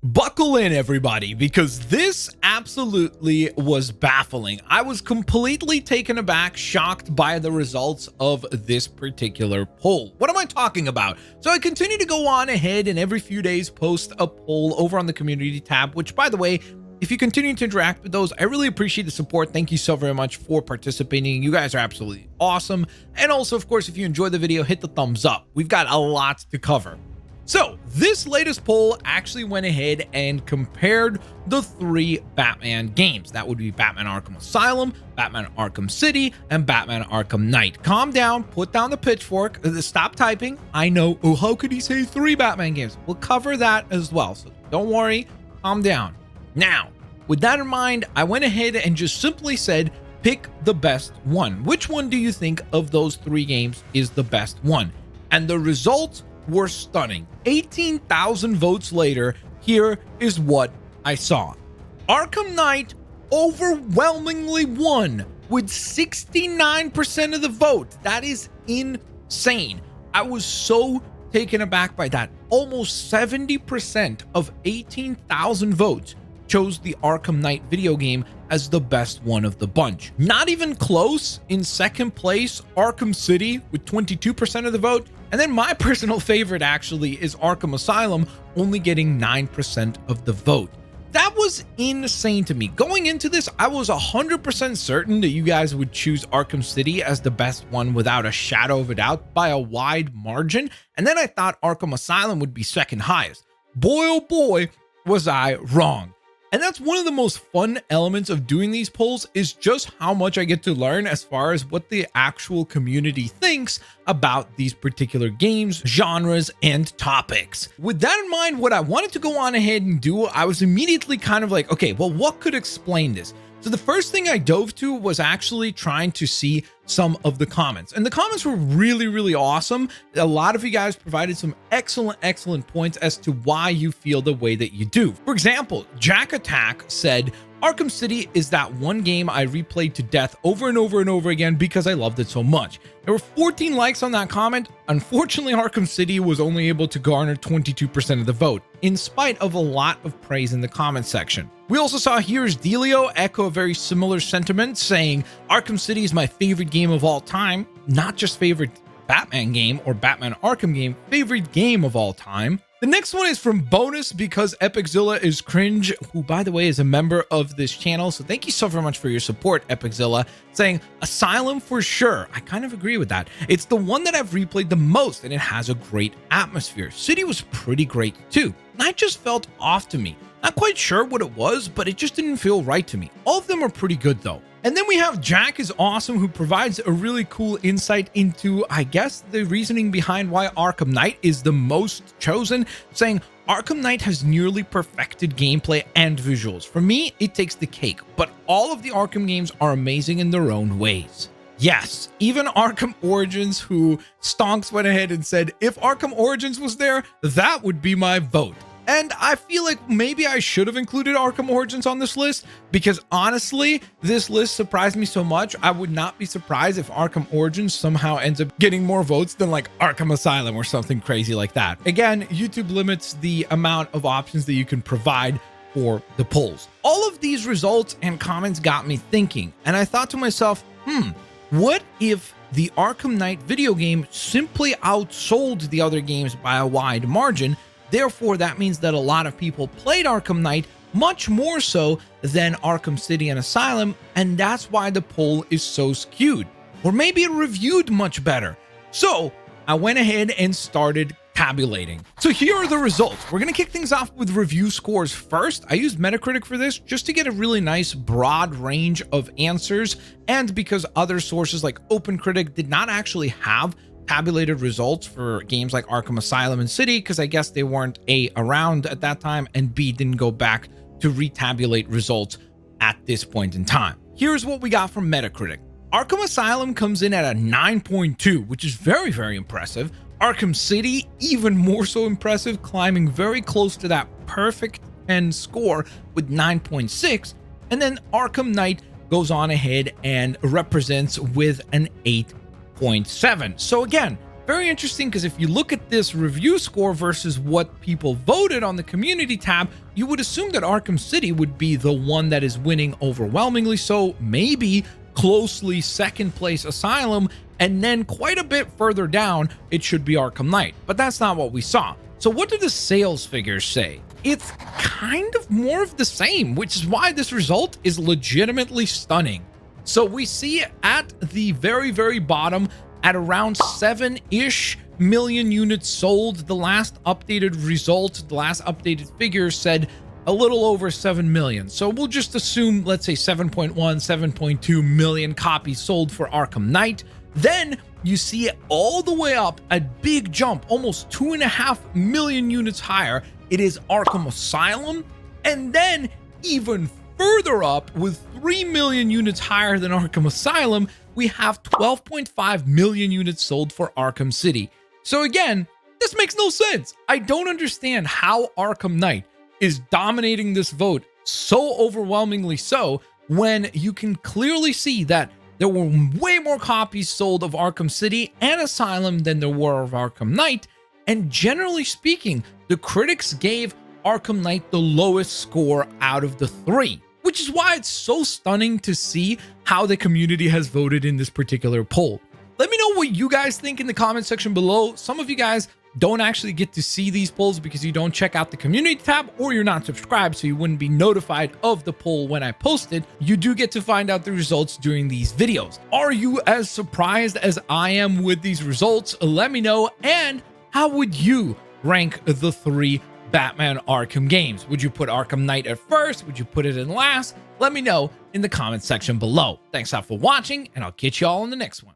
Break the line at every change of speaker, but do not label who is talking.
Buckle in, everybody, because this absolutely was baffling. I was completely taken aback, shocked by the results of this particular poll. What am I talking about? So I continue to go on ahead and every few days post a poll over on the community tab, which, by the way, if you continue to interact with those, I really appreciate the support. Thank you so very much for participating. You guys are absolutely awesome. And also, of course, if you enjoyed the video, hit the thumbs up. We've got a lot to cover. So this latest poll actually went ahead and compared the three Batman games. That would be Batman Arkham Asylum, Batman Arkham City, and Batman Arkham Knight. Calm down, put down the pitchfork, stop typing. I know, oh, how could he say three Batman games? We'll cover that as well, so don't worry, calm down. Now, with that in mind, I went ahead and just simply said, pick the best one. Which one do you think of those three games is the best one? And the results were stunning. 18,000 votes later, here is what I saw. Arkham Knight overwhelmingly won with 69% of the vote. That is insane. I was so taken aback by that. Almost 70% of 18,000 votes chose the Arkham Knight video game as the best one of the bunch. Not even close. In second place, Arkham City with 22% of the vote. And then my personal favorite actually is Arkham Asylum, only getting 9% of the vote. That was insane to me. Going into this, I was 100% certain that you guys would choose Arkham City as the best one without a shadow of a doubt by a wide margin. And then I thought Arkham Asylum would be second highest. Boy, oh boy, was I wrong. And that's one of the most fun elements of doing these polls is just how much I get to learn as far as what the actual community thinks about these particular games, genres, and topics. With that in mind, what I wanted to go on ahead and do, I was immediately kind of like, okay, well, what could explain this? So the first thing I dove to was actually trying to see some of the comments. And the comments were really, really awesome. A lot of you guys provided some excellent points as to why you feel the way that you do. For example, Jack Attack said, Arkham City is that one game I replayed to death over and over and over again because I loved it so much. There were 14 likes on that comment. Unfortunately, Arkham City was only able to garner 22% of the vote, in spite of a lot of praise in the comment section. We also saw Here's Delio echo a very similar sentiment, saying, Arkham City is my favorite game of all time, not just favorite Batman game or Batman Arkham game, favorite game of all time. The next one is from Bonus Because Epiczilla is Cringe, who, by the way, is a member of this channel. So thank you so very much for your support, Epiczilla, saying Asylum for sure. I kind of agree with that. It's the one that I've replayed the most, and it has a great atmosphere. City was pretty great too. Night just felt off to me. Not quite sure what it was, but it just didn't feel right to me. All of them are pretty good though. And then we have Jack is Awesome, who provides a really cool insight into, I guess, the reasoning behind why Arkham Knight is the most chosen, saying Arkham Knight has nearly perfected gameplay and visuals. For me, it takes the cake, but all of the Arkham games are amazing in their own ways. Yes, even Arkham Origins, who Stonks went ahead and said, if Arkham Origins was there, that would be my vote. And I feel like maybe I should have included Arkham Origins on this list because honestly, this list surprised me so much. I would not be surprised if Arkham Origins somehow ends up getting more votes than like Arkham Asylum or something crazy like that. Again, YouTube limits the amount of options that you can provide for the polls. All of these results and comments got me thinking, and I thought to myself, what if the Arkham Knight video game simply outsold the other games by a wide margin? Therefore, that means that a lot of people played Arkham Knight much more so than Arkham City and Asylum, and that's why the poll is so skewed. Or maybe it reviewed much better. So I went ahead and started tabulating. So here are the results. We're going to kick things off with review scores first. I used Metacritic for this just to get a really nice broad range of answers, and because other sources like OpenCritic did not actually have tabulated results for games like Arkham Asylum and City, because I guess they weren't A, around at that time, and B, didn't go back to retabulate results at this point in time. Here's what we got from Metacritic. Arkham Asylum comes in at a 9.2, which is very, very impressive. Arkham City, even more so impressive, climbing very close to that perfect 10 score with 9.6. And then Arkham Knight goes on ahead and represents with an 8.7. So again, very interesting because if you look at this review score versus what people voted on the community tab, you would assume that Arkham City would be the one that is winning overwhelmingly. So maybe closely second place Asylum, and then quite a bit further down, it should be Arkham Knight. But that's not what we saw. So what do the sales figures say? It's kind of more of the same, which is why this result is legitimately stunning. So we see at the very, very bottom, at around 7-ish million units sold. The last updated result, the last updated figure said a little over 7 million. So we'll just assume, let's say 7.1, 7.2 million copies sold for Arkham Knight. Then you see it all the way up, a big jump, almost 2.5 million units higher. It is Arkham Asylum. And then even further up, with 3 million units higher than Arkham Asylum, we have 12.5 million units sold for Arkham City. So again, this makes no sense. I don't understand how Arkham Knight is dominating this vote so overwhelmingly so, when you can clearly see that there were way more copies sold of Arkham City and Asylum than there were of Arkham Knight. And generally speaking, the critics gave Arkham Knight the lowest score out of the three, which is why it's so stunning to see how the community has voted in this particular poll. Let me know what you guys think in the comment section below. Some of you guys don't actually get to see these polls because you don't check out the community tab, or you're not subscribed, so you wouldn't be notified of the poll when I post it. You do get to find out the results during these videos. Are you as surprised as I am with these results? Let me know. And how would you rank the 3 Batman Arkham games? Would you put Arkham Knight at first? Would you put it in last? Let me know in the comment section below. Thanks all for watching, and I'll catch you all in the next one.